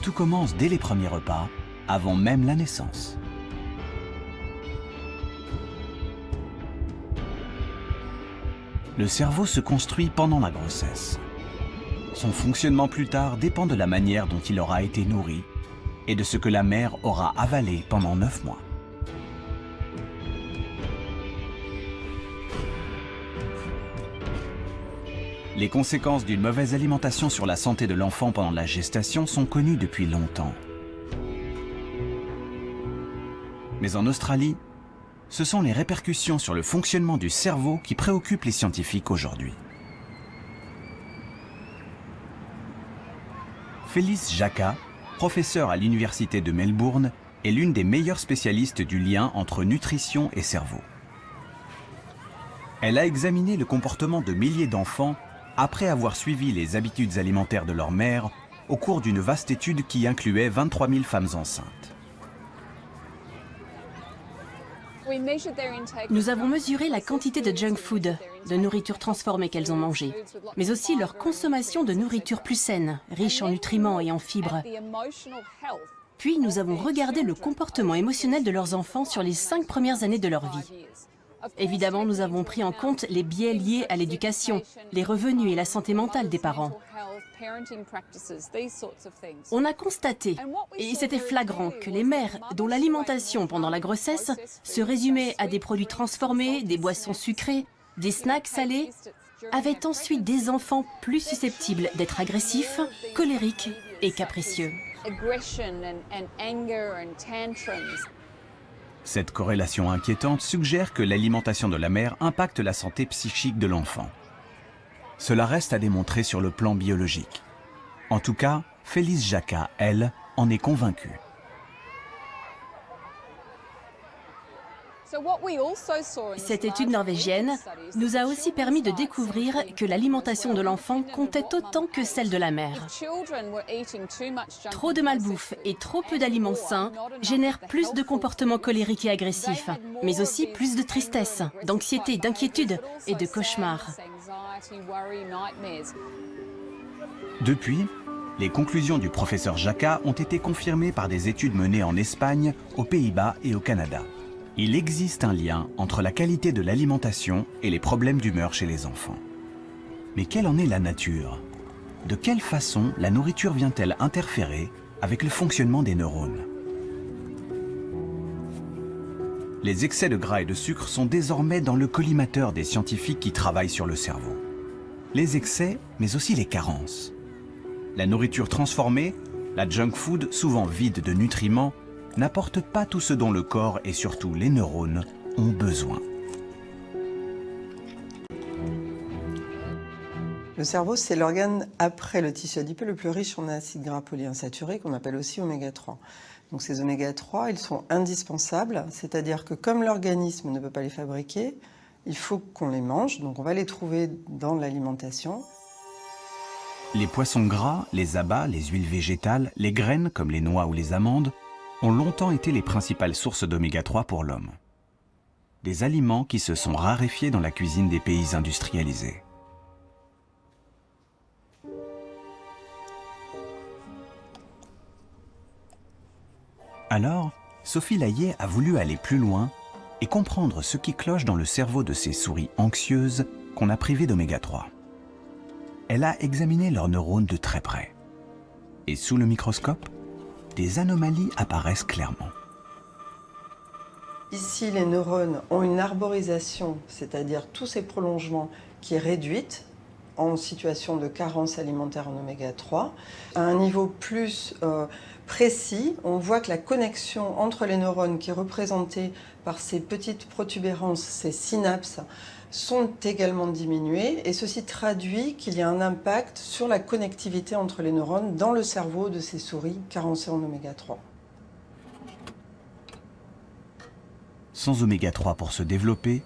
tout commence dès les premiers repas, avant même la naissance. Le cerveau se construit pendant la grossesse. Son fonctionnement plus tard dépend de la manière dont il aura été nourri et de ce que la mère aura avalé pendant 9 mois. Les conséquences d'une mauvaise alimentation sur la santé de l'enfant pendant la gestation sont connues depuis longtemps. Mais en Australie, ce sont les répercussions sur le fonctionnement du cerveau qui préoccupent les scientifiques aujourd'hui. Phyllis Jacka, professeure à l'université de Melbourne, est l'une des meilleures spécialistes du lien entre nutrition et cerveau. Elle a examiné le comportement de milliers d'enfants après avoir suivi les habitudes alimentaires de leur mère au cours d'une vaste étude qui incluait 23 000 femmes enceintes. Nous avons mesuré la quantité de junk food, de nourriture transformée qu'elles ont mangée, mais aussi leur consommation de nourriture plus saine, riche en nutriments et en fibres. Puis nous avons regardé le comportement émotionnel de leurs enfants sur les 5 premières années de leur vie. Évidemment, nous avons pris en compte les biais liés à l'éducation, les revenus et la santé mentale des parents. On a constaté, et c'était flagrant, que les mères dont l'alimentation pendant la grossesse se résumait à des produits transformés, des boissons sucrées, des snacks salés, avaient ensuite des enfants plus susceptibles d'être agressifs, colériques et capricieux. Cette corrélation inquiétante suggère que l'alimentation de la mère impacte la santé psychique de l'enfant. Cela reste à démontrer sur le plan biologique. En tout cas, Phyllis Jacka, elle, en est convaincue. Cette étude norvégienne nous a aussi permis de découvrir que l'alimentation de l'enfant comptait autant que celle de la mère. Trop de malbouffe et trop peu d'aliments sains génèrent plus de comportements colériques et agressifs, mais aussi plus de tristesse, d'anxiété, d'inquiétude et de cauchemars. Depuis, les conclusions du professeur Jacka ont été confirmées par des études menées en Espagne, aux Pays-Bas et au Canada. Il existe un lien entre la qualité de l'alimentation et les problèmes d'humeur chez les enfants. Mais quelle en est la nature? De quelle façon la nourriture vient-elle interférer avec le fonctionnement des neurones? Les excès de gras et de sucre sont désormais dans le collimateur des scientifiques qui travaillent sur le cerveau. Les excès, mais aussi les carences. La nourriture transformée, la junk food souvent vide de nutriments, n'apporte pas tout ce dont le corps et surtout les neurones ont besoin. Le cerveau, c'est l'organe après le tissu adipeux le plus riche en acides gras polyinsaturés, qu'on appelle aussi oméga 3. Donc ces oméga 3, ils sont indispensables, c'est-à-dire que comme l'organisme ne peut pas les fabriquer, il faut qu'on les mange, donc on va les trouver dans l'alimentation. Les poissons gras, les abats, les huiles végétales, les graines comme les noix ou les amandes ont longtemps été les principales sources d'oméga 3 pour l'homme. Des aliments qui se sont raréfiés dans la cuisine des pays industrialisés. Alors, Sophie Layet a voulu aller plus loin et comprendre ce qui cloche dans le cerveau de ces souris anxieuses qu'on a privées d'oméga 3. Elle a examiné leurs neurones de très près. Et sous le microscope, des anomalies apparaissent clairement. Ici, les neurones ont une arborisation, c'est-à-dire tous ces prolongements qui est réduite en situation de carence alimentaire en oméga 3. À un niveau plus précis, on voit que la connexion entre les neurones qui est représentée par ces petites protubérances, ces synapses, sont également diminuées et ceci traduit qu'il y a un impact sur la connectivité entre les neurones dans le cerveau de ces souris carencées en oméga 3. Sans oméga 3 pour se développer,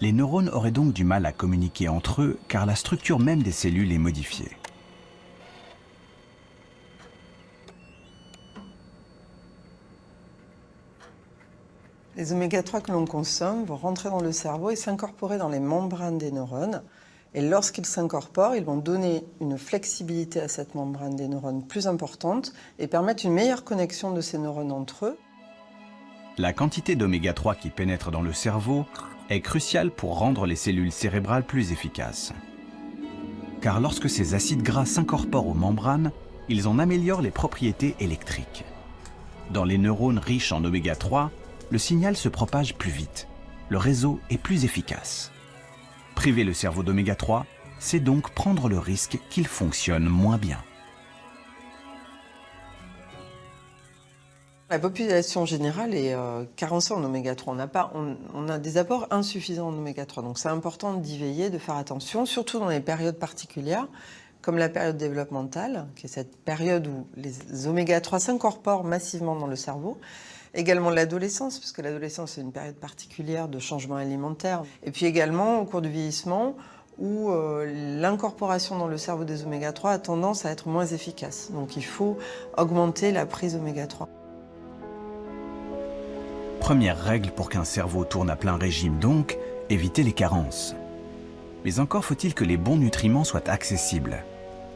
les neurones auraient donc du mal à communiquer entre eux car la structure même des cellules est modifiée. Les oméga 3 que l'on consomme vont rentrer dans le cerveau et s'incorporer dans les membranes des neurones. Et lorsqu'ils s'incorporent, ils vont donner une flexibilité à cette membrane des neurones plus importante et permettre une meilleure connexion de ces neurones entre eux. La quantité d'oméga 3 qui pénètre dans le cerveau est cruciale pour rendre les cellules cérébrales plus efficaces. Car lorsque ces acides gras s'incorporent aux membranes, ils en améliorent les propriétés électriques. Dans les neurones riches en oméga 3, le signal se propage plus vite. Le réseau est plus efficace. Priver le cerveau d'oméga 3, c'est donc prendre le risque qu'il fonctionne moins bien. La population générale est carencée en oméga 3. On a des apports insuffisants en oméga 3. Donc c'est important d'y veiller, de faire attention, surtout dans les périodes particulières, comme la période développementale, qui est cette période où les oméga 3 s'incorporent massivement dans le cerveau. Également l'adolescence, parce que l'adolescence est une période particulière de changement alimentaire. Et puis également au cours du vieillissement, où l'incorporation dans le cerveau des oméga 3 a tendance à être moins efficace. Donc il faut augmenter la prise oméga 3. Première règle pour qu'un cerveau tourne à plein régime donc, éviter les carences. Mais encore faut-il que les bons nutriments soient accessibles,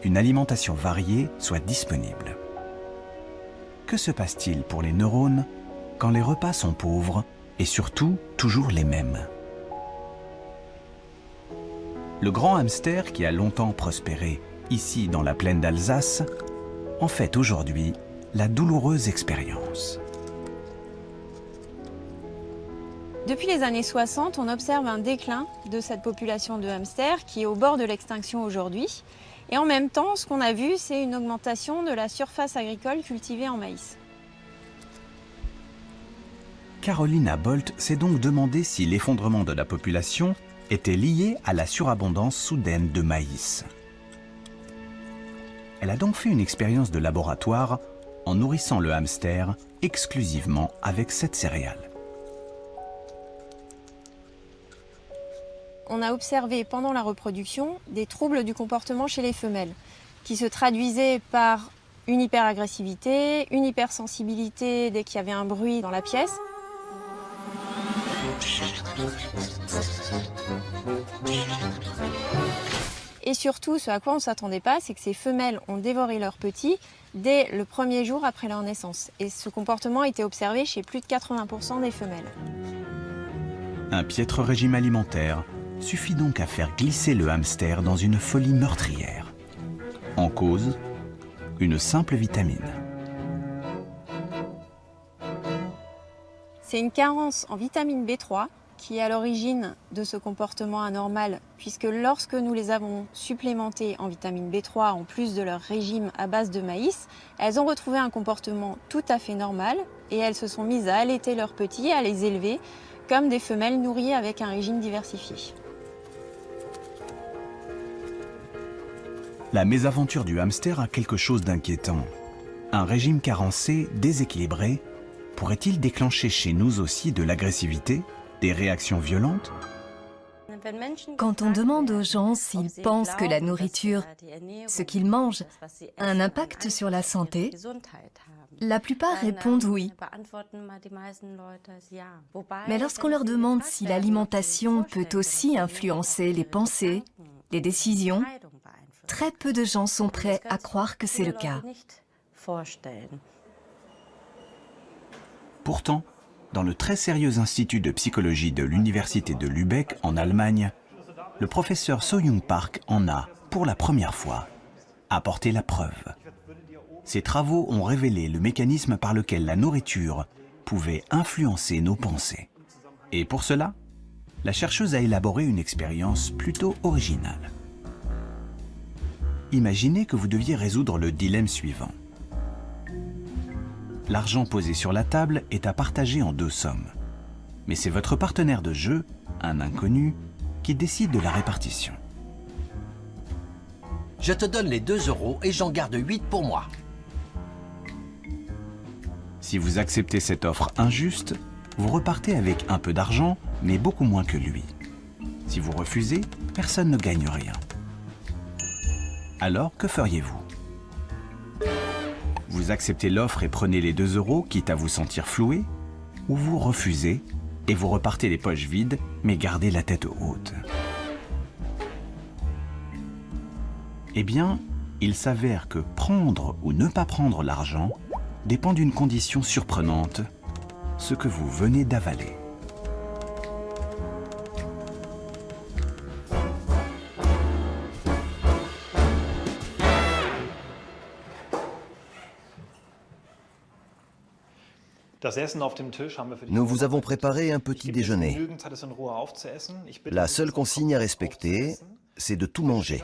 qu'une alimentation variée soit disponible. Que se passe-t-il pour les neurones quand les repas sont pauvres et surtout toujours les mêmes? Le grand hamster qui a longtemps prospéré ici dans la plaine d'Alsace en fait aujourd'hui la douloureuse expérience. Depuis les années 60, on observe un déclin de cette population de hamsters qui est au bord de l'extinction aujourd'hui. Et en même temps, ce qu'on a vu, c'est une augmentation de la surface agricole cultivée en maïs. Carolina Bolt s'est donc demandé si l'effondrement de la population était lié à la surabondance soudaine de maïs. Elle a donc fait une expérience de laboratoire en nourrissant le hamster exclusivement avec cette céréale. On a observé pendant la reproduction des troubles du comportement chez les femelles qui se traduisaient par une hyperagressivité, une hypersensibilité dès qu'il y avait un bruit dans la pièce. Et surtout, ce à quoi on ne s'attendait pas, c'est que ces femelles ont dévoré leurs petits dès le premier jour après leur naissance. Et ce comportement a été observé chez plus de 80% des femelles. Un piètre régime alimentaire suffit donc à faire glisser le hamster dans une folie meurtrière. En cause, une simple vitamine. C'est une carence en vitamine B3 qui est à l'origine de ce comportement anormal, puisque lorsque nous les avons supplémentées en vitamine B3 en plus de leur régime à base de maïs, elles ont retrouvé un comportement tout à fait normal et elles se sont mises à allaiter leurs petits, à les élever comme des femelles nourries avec un régime diversifié. La mésaventure du hamster a quelque chose d'inquiétant. Un régime carencé, déséquilibré, pourrait-il déclencher chez nous aussi de l'agressivité, des réactions violentes? Quand on demande aux gens s'ils pensent que la nourriture, ce qu'ils mangent, a un impact sur la santé, la plupart répondent oui. Mais lorsqu'on leur demande si l'alimentation peut aussi influencer les pensées, les décisions, très peu de gens sont prêts à croire que c'est le cas. Pourtant, dans le très sérieux institut de psychologie de l'université de Lübeck en Allemagne, le professeur So-Young Park en a, pour la première fois, apporté la preuve. Ses travaux ont révélé le mécanisme par lequel la nourriture pouvait influencer nos pensées. Et pour cela, la chercheuse a élaboré une expérience plutôt originale. Imaginez que vous deviez résoudre le dilemme suivant. L'argent posé sur la table est à partager en 2 sommes. Mais c'est votre partenaire de jeu, un inconnu, qui décide de la répartition. Je te donne les 2 € et j'en garde 8 pour moi. Si vous acceptez cette offre injuste, vous repartez avec un peu d'argent, mais beaucoup moins que lui. Si vous refusez, personne ne gagne rien. Alors, que feriez-vous ? Vous acceptez l'offre et prenez les 2 €, quitte à vous sentir floué, ou vous refusez et vous repartez les poches vides, mais gardez la tête haute. Eh bien, il s'avère que prendre ou ne pas prendre l'argent dépend d'une condition surprenante, ce que vous venez d'avaler. Nous vous avons préparé un petit déjeuner. La seule consigne à respecter, c'est de tout manger.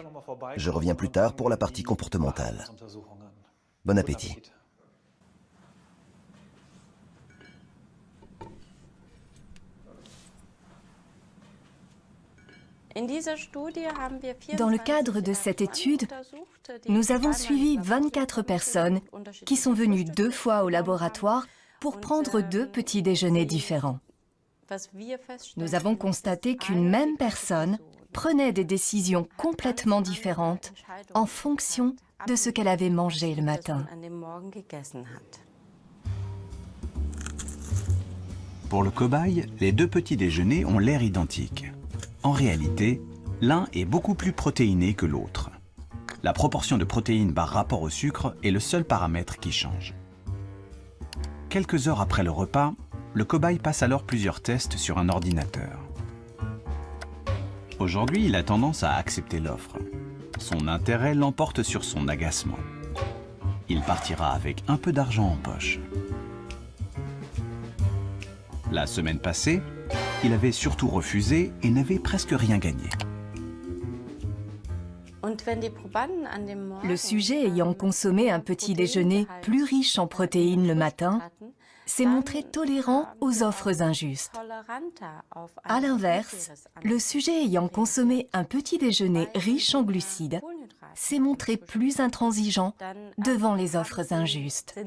Je reviens plus tard pour la partie comportementale. Bon appétit. Dans le cadre de cette étude, nous avons suivi 24 personnes qui sont venues 2 fois au laboratoire pour prendre 2 petits déjeuners différents. Nous avons constaté qu'une même personne prenait des décisions complètement différentes en fonction de ce qu'elle avait mangé le matin. Pour le cobaye, les 2 petits déjeuners ont l'air identiques. En réalité, l'un est beaucoup plus protéiné que l'autre. La proportion de protéines par rapport au sucre est le seul paramètre qui change. Quelques heures après le repas, le cobaye passe alors plusieurs tests sur un ordinateur. Aujourd'hui, il a tendance à accepter l'offre. Son intérêt l'emporte sur son agacement. Il partira avec un peu d'argent en poche. La semaine passée, il avait surtout refusé et n'avait presque rien gagné. Le sujet ayant consommé un petit déjeuner plus riche en protéines le matin s'est montré tolérant aux offres injustes. À l'inverse, le sujet ayant consommé un petit déjeuner riche en glucides s'est montré plus intransigeant devant les offres injustes.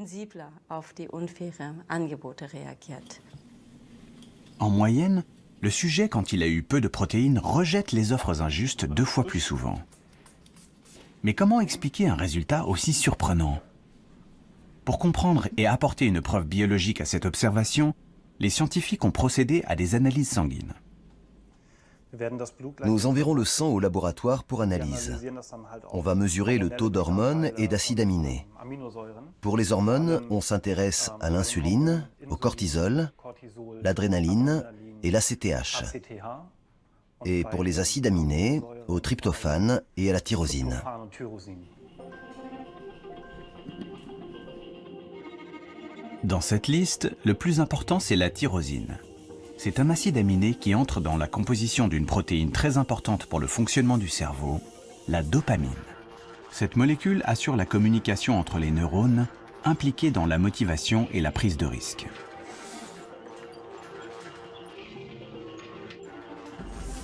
En moyenne, le sujet, quand il a eu peu de protéines, rejette les offres injustes 2 fois plus souvent. Mais comment expliquer un résultat aussi surprenant? Pour comprendre et apporter une preuve biologique à cette observation, les scientifiques ont procédé à des analyses sanguines. Nous enverrons le sang au laboratoire pour analyse. On va mesurer le taux d'hormones et d'acides aminés. Pour les hormones, on s'intéresse à l'insuline, au cortisol, l'adrénaline et l'ACTH. Et pour les acides aminés, au tryptophane et à la tyrosine. Dans cette liste, le plus important, c'est la tyrosine. C'est un acide aminé qui entre dans la composition d'une protéine très importante pour le fonctionnement du cerveau, la dopamine. Cette molécule assure la communication entre les neurones, impliqués dans la motivation et la prise de risque.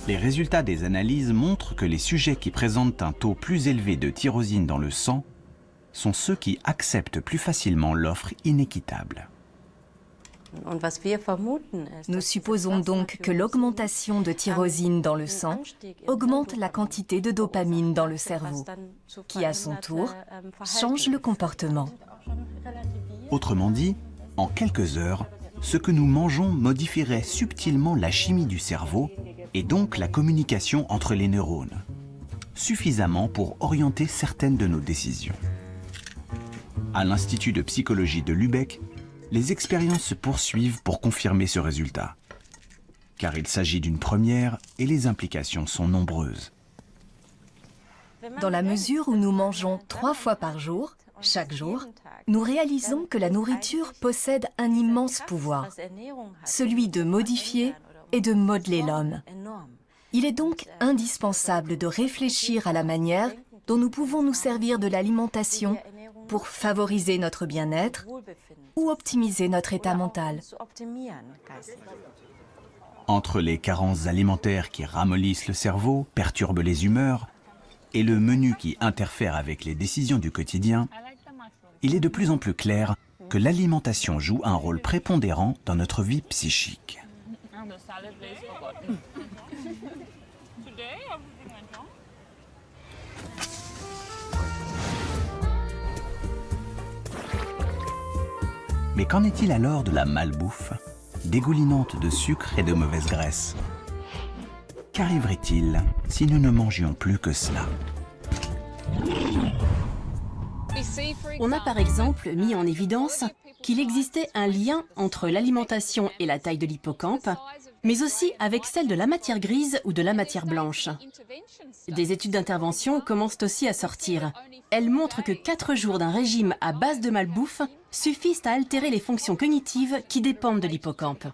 Les résultats des analyses montrent que les sujets qui présentent un taux plus élevé de tyrosine dans le sang sont ceux qui acceptent plus facilement l'offre inéquitable. Nous supposons donc que l'augmentation de tyrosine dans le sang augmente la quantité de dopamine dans le cerveau, qui à son tour change le comportement. Autrement dit, en quelques heures, ce que nous mangeons modifierait subtilement la chimie du cerveau et donc la communication entre les neurones, suffisamment pour orienter certaines de nos décisions. À l'Institut de psychologie de Lübeck, les expériences se poursuivent pour confirmer ce résultat, car il s'agit d'une première et les implications sont nombreuses. Dans la mesure où nous mangeons 3 fois par jour, chaque jour, nous réalisons que la nourriture possède un immense pouvoir, celui de modifier et de modeler l'homme. Il est donc indispensable de réfléchir à la manière dont nous pouvons nous servir de l'alimentation pour favoriser notre bien-être ou optimiser notre état mental. Entre les carences alimentaires qui ramollissent le cerveau, perturbent les humeurs, et le menu qui interfère avec les décisions du quotidien, il est de plus en plus clair que l'alimentation joue un rôle prépondérant dans notre vie psychique. Mais qu'en est-il alors de la malbouffe, dégoulinante de sucre et de mauvaise graisse? Qu'arriverait-il si nous ne mangions plus que cela? On a par exemple mis en évidence qu'il existait un lien entre l'alimentation et la taille de l'hippocampe, mais aussi avec celle de la matière grise ou de la matière blanche. Des études d'intervention commencent aussi à sortir. Elles montrent que 4 jours d'un régime à base de malbouffe suffisent à altérer les fonctions cognitives qui dépendent de l'hippocampe.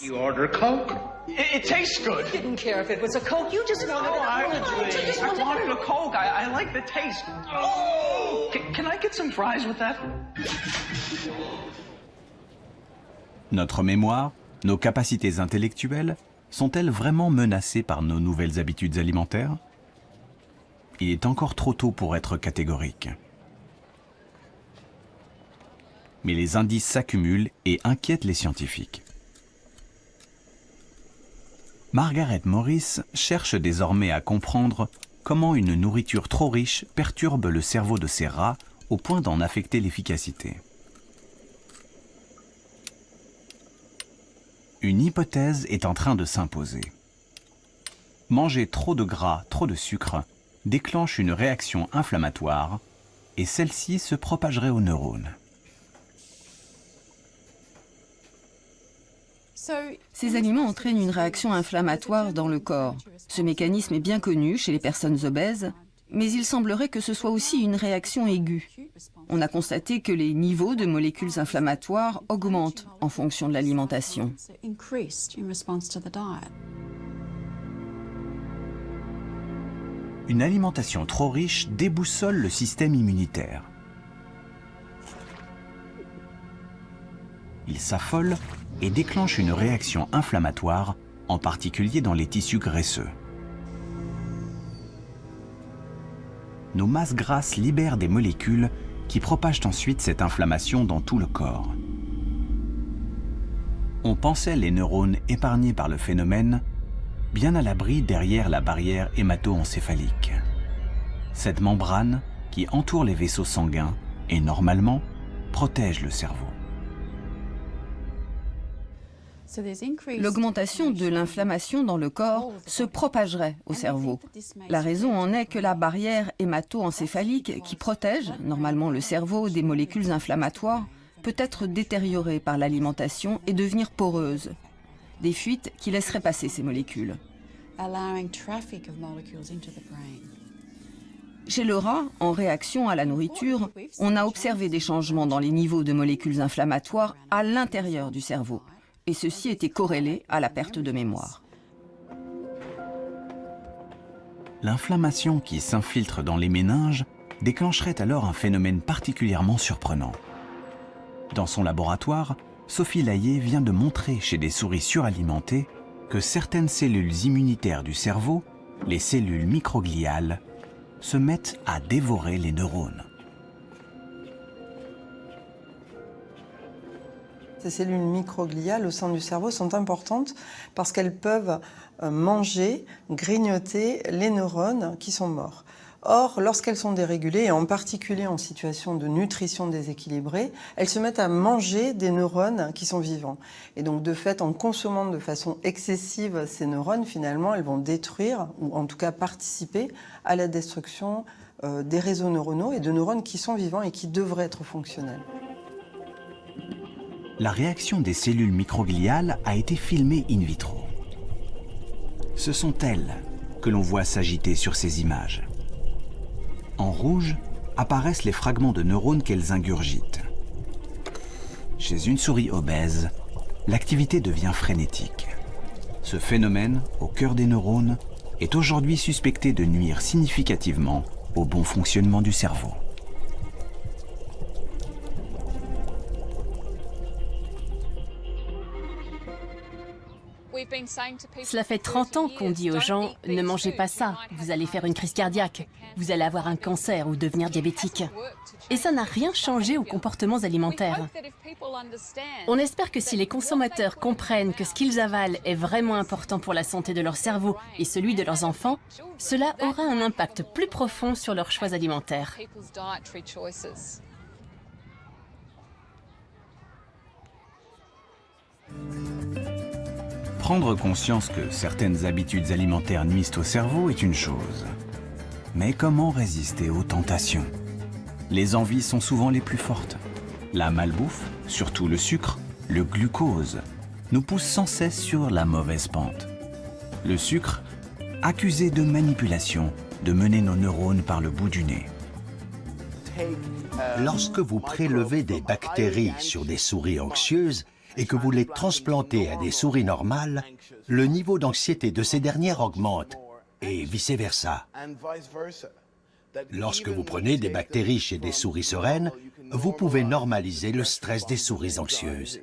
You order Coke? It tastes good. You didn't care if it was a Coke. You just wanted I wanted a Coke. I like the taste. Oh! Can I get some fries with that? Notre mémoire, nos capacités intellectuelles, sont-elles vraiment menacées par nos nouvelles habitudes alimentaires? Il est encore trop tôt pour être catégorique. Mais les indices s'accumulent et inquiètent les scientifiques. Margaret Morris cherche désormais à comprendre comment une nourriture trop riche perturbe le cerveau de ces rats au point d'en affecter l'efficacité. Une hypothèse est en train de s'imposer. Manger trop de gras, trop de sucre, déclenche une réaction inflammatoire et celle-ci se propagerait aux neurones. Ces aliments entraînent une réaction inflammatoire dans le corps. Ce mécanisme est bien connu chez les personnes obèses, mais il semblerait que ce soit aussi une réaction aiguë. On a constaté que les niveaux de molécules inflammatoires augmentent en fonction de l'alimentation. Une alimentation trop riche déboussole le système immunitaire. Il s'affole et déclenche une réaction inflammatoire, en particulier dans les tissus graisseux. Nos masses grasses libèrent des molécules qui propagent ensuite cette inflammation dans tout le corps. On pensait les neurones épargnés par le phénomène, bien à l'abri derrière la barrière hémato-encéphalique. Cette membrane, qui entoure les vaisseaux sanguins et normalement protège le cerveau. L'augmentation de l'inflammation dans le corps se propagerait au cerveau. La raison en est que la barrière hémato-encéphalique, qui protège normalement le cerveau des molécules inflammatoires, peut être détériorée par l'alimentation et devenir poreuse. Des fuites qui laisseraient passer ces molécules. Chez le rat, en réaction à la nourriture, on a observé des changements dans les niveaux de molécules inflammatoires à l'intérieur du cerveau. Et ceci était corrélé à la perte de mémoire. L'inflammation qui s'infiltre dans les méninges déclencherait alors un phénomène particulièrement surprenant. Dans son laboratoire, Sophie Layet vient de montrer chez des souris suralimentées que certaines cellules immunitaires du cerveau, les cellules microgliales, se mettent à dévorer les neurones. Ces cellules microgliales au sein du cerveau sont importantes parce qu'elles peuvent manger, grignoter les neurones qui sont morts. Or, lorsqu'elles sont dérégulées, et en particulier en situation de nutrition déséquilibrée, elles se mettent à manger des neurones qui sont vivants. Et donc, de fait, en consommant de façon excessive ces neurones, finalement, elles vont détruire, ou en tout cas participer à la destruction des réseaux neuronaux et de neurones qui sont vivants et qui devraient être fonctionnels. La réaction des cellules microgliales a été filmée in vitro. Ce sont elles que l'on voit s'agiter sur ces images. En rouge apparaissent les fragments de neurones qu'elles ingurgitent. Chez une souris obèse, l'activité devient frénétique. Ce phénomène, au cœur des neurones, est aujourd'hui suspecté de nuire significativement au bon fonctionnement du cerveau. Cela fait 30 ans qu'on dit aux gens « Ne mangez pas ça, vous allez faire une crise cardiaque, vous allez avoir un cancer ou devenir diabétique ». Et ça n'a rien changé aux comportements alimentaires. On espère que si les consommateurs comprennent que ce qu'ils avalent est vraiment important pour la santé de leur cerveau et celui de leurs enfants, cela aura un impact plus profond sur leurs choix alimentaires. Prendre conscience que certaines habitudes alimentaires nuisent au cerveau est une chose. Mais comment résister aux tentations? Les envies sont souvent les plus fortes. La malbouffe, surtout le sucre, le glucose, nous pousse sans cesse sur la mauvaise pente. Le sucre, accusé de manipulation, de mener nos neurones par le bout du nez. Lorsque vous prélevez des bactéries sur des souris anxieuses et que vous les transplantez à des souris normales, le niveau d'anxiété de ces dernières augmente et vice-versa. Lorsque vous prenez des bactéries chez des souris sereines, vous pouvez normaliser le stress des souris anxieuses.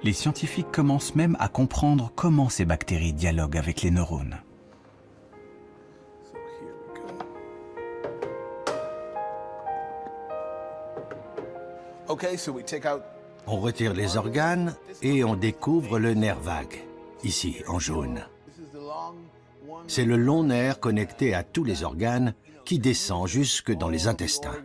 Les scientifiques commencent même à comprendre comment ces bactéries dialoguent avec les neurones. On retire les organes et on découvre le nerf vague, ici en jaune. C'est le long nerf connecté à tous les organes qui descend jusque dans les intestins.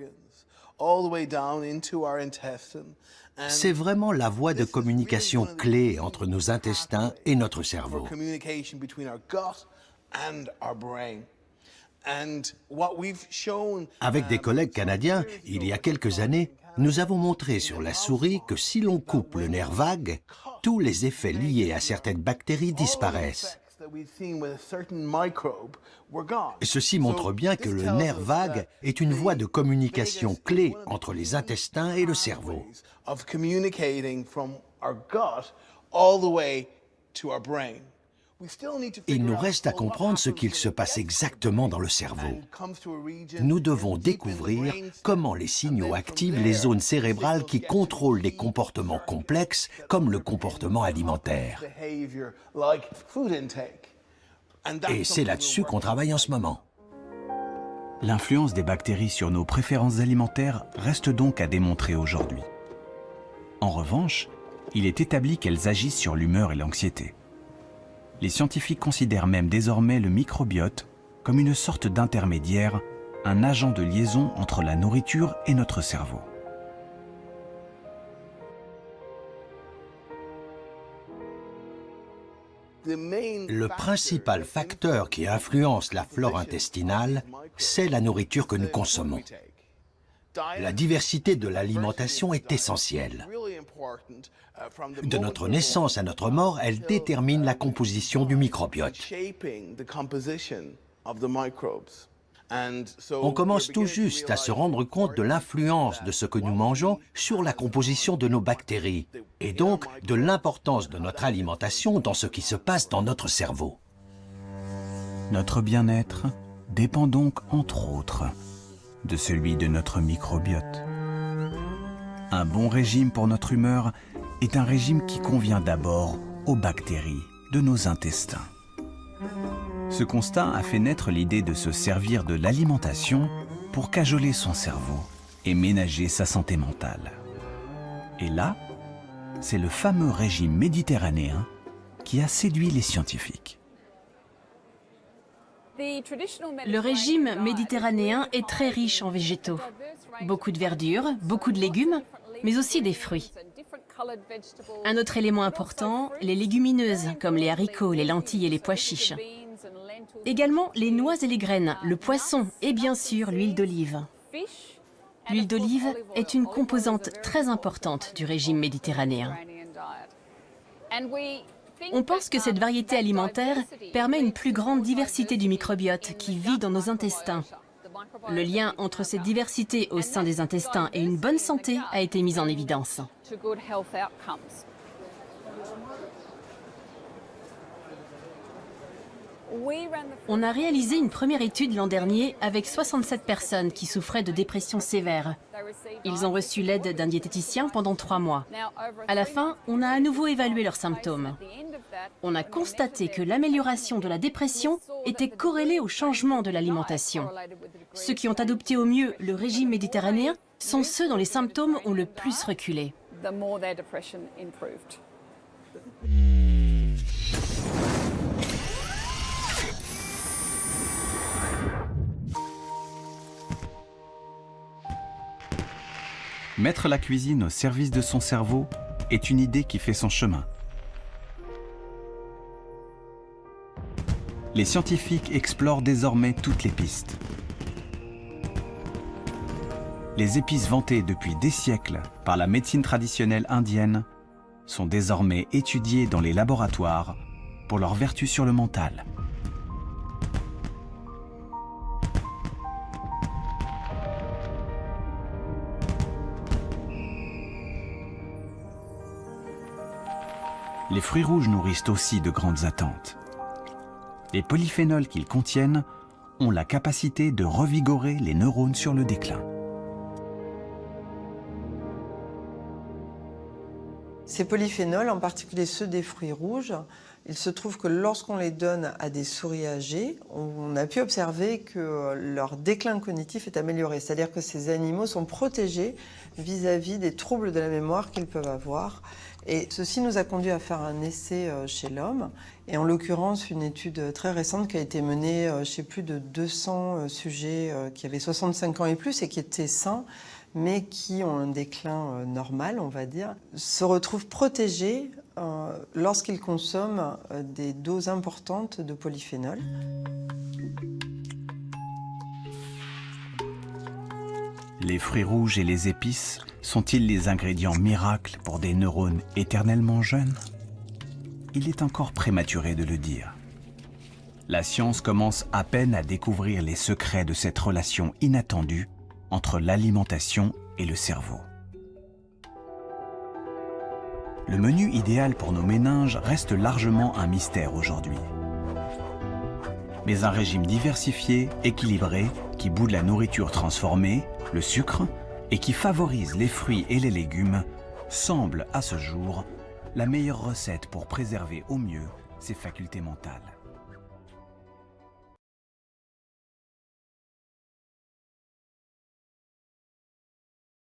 C'est vraiment la voie de communication clé entre nos intestins et notre cerveau. Avec des collègues canadiens, il y a quelques années, nous avons montré sur la souris que si l'on coupe le nerf vague, tous les effets liés à certaines bactéries disparaissent. Ceci montre bien que le nerf vague est une voie de communication clé entre les intestins et le cerveau. Il nous reste à comprendre ce qu'il se passe exactement dans le cerveau. Nous devons découvrir comment les signaux activent les zones cérébrales qui contrôlent des comportements complexes comme le comportement alimentaire. Et c'est là-dessus qu'on travaille en ce moment. L'influence des bactéries sur nos préférences alimentaires reste donc à démontrer aujourd'hui. En revanche, il est établi qu'elles agissent sur l'humeur et l'anxiété. Les scientifiques considèrent même désormais le microbiote comme une sorte d'intermédiaire, un agent de liaison entre la nourriture et notre cerveau. Le principal facteur qui influence la flore intestinale, c'est la nourriture que nous consommons. La diversité de l'alimentation est essentielle. De notre naissance à notre mort, elle détermine la composition du microbiote. On commence tout juste à se rendre compte de l'influence de ce que nous mangeons sur la composition de nos bactéries, et donc de l'importance de notre alimentation dans ce qui se passe dans notre cerveau. Notre bien-être dépend donc, entre autres, de celui de notre microbiote. Un bon régime pour notre humeur est un régime qui convient d'abord aux bactéries de nos intestins. Ce constat a fait naître l'idée de se servir de l'alimentation pour cajoler son cerveau et ménager sa santé mentale. Et là, c'est le fameux régime méditerranéen qui a séduit les scientifiques. Le régime méditerranéen est très riche en végétaux. Beaucoup de verdure, beaucoup de légumes, mais aussi des fruits. Un autre élément important, les légumineuses, comme les haricots, les lentilles et les pois chiches. Également les noix et les graines, le poisson et bien sûr l'huile d'olive. L'huile d'olive est une composante très importante du régime méditerranéen. On pense que cette variété alimentaire permet une plus grande diversité du microbiote qui vit dans nos intestins. Le lien entre cette diversité au sein des intestins et une bonne santé a été mis en évidence. On a réalisé une première étude l'an dernier avec 67 personnes qui souffraient de dépression sévère. Ils ont reçu l'aide d'un diététicien pendant 3 mois. À la fin, on a à nouveau évalué leurs symptômes. On a constaté que l'amélioration de la dépression était corrélée au changement de l'alimentation. Ceux qui ont adopté au mieux le régime méditerranéen sont ceux dont les symptômes ont le plus reculé. Mettre la cuisine au service de son cerveau est une idée qui fait son chemin. les scientifiques explorent désormais toutes les pistes. Les épices vantées depuis des siècles par la médecine traditionnelle indienne sont désormais étudiées dans les laboratoires pour leurs vertus sur le mental. Les fruits rouges nourrissent aussi de grandes attentes. Les polyphénols qu'ils contiennent ont la capacité de revigorer les neurones sur le déclin. Ces polyphénols, en particulier ceux des fruits rouges, il se trouve que lorsqu'on les donne à des souris âgées, on a pu observer que leur déclin cognitif est amélioré. C'est-à-dire que ces animaux sont protégés vis-à-vis des troubles de la mémoire qu'ils peuvent avoir. Et ceci nous a conduit à faire un essai chez l'homme, et en l'occurrence une étude très récente qui a été menée chez plus de 200 sujets qui avaient 65 ans et plus et qui étaient sains, mais qui ont un déclin normal, on va dire, se retrouvent protégés lorsqu'ils consomment des doses importantes de polyphénol. Les fruits rouges et les épices sont-ils les ingrédients miracles pour des neurones éternellement jeunes? Il est encore prématuré de le dire. La science commence à peine à découvrir les secrets de cette relation inattendue entre l'alimentation et le cerveau. Le menu idéal pour nos méninges reste largement un mystère aujourd'hui. Mais un régime diversifié, équilibré, qui boude la nourriture transformée, le sucre, et qui favorise les fruits et les légumes, semble à ce jour la meilleure recette pour préserver au mieux ses facultés mentales.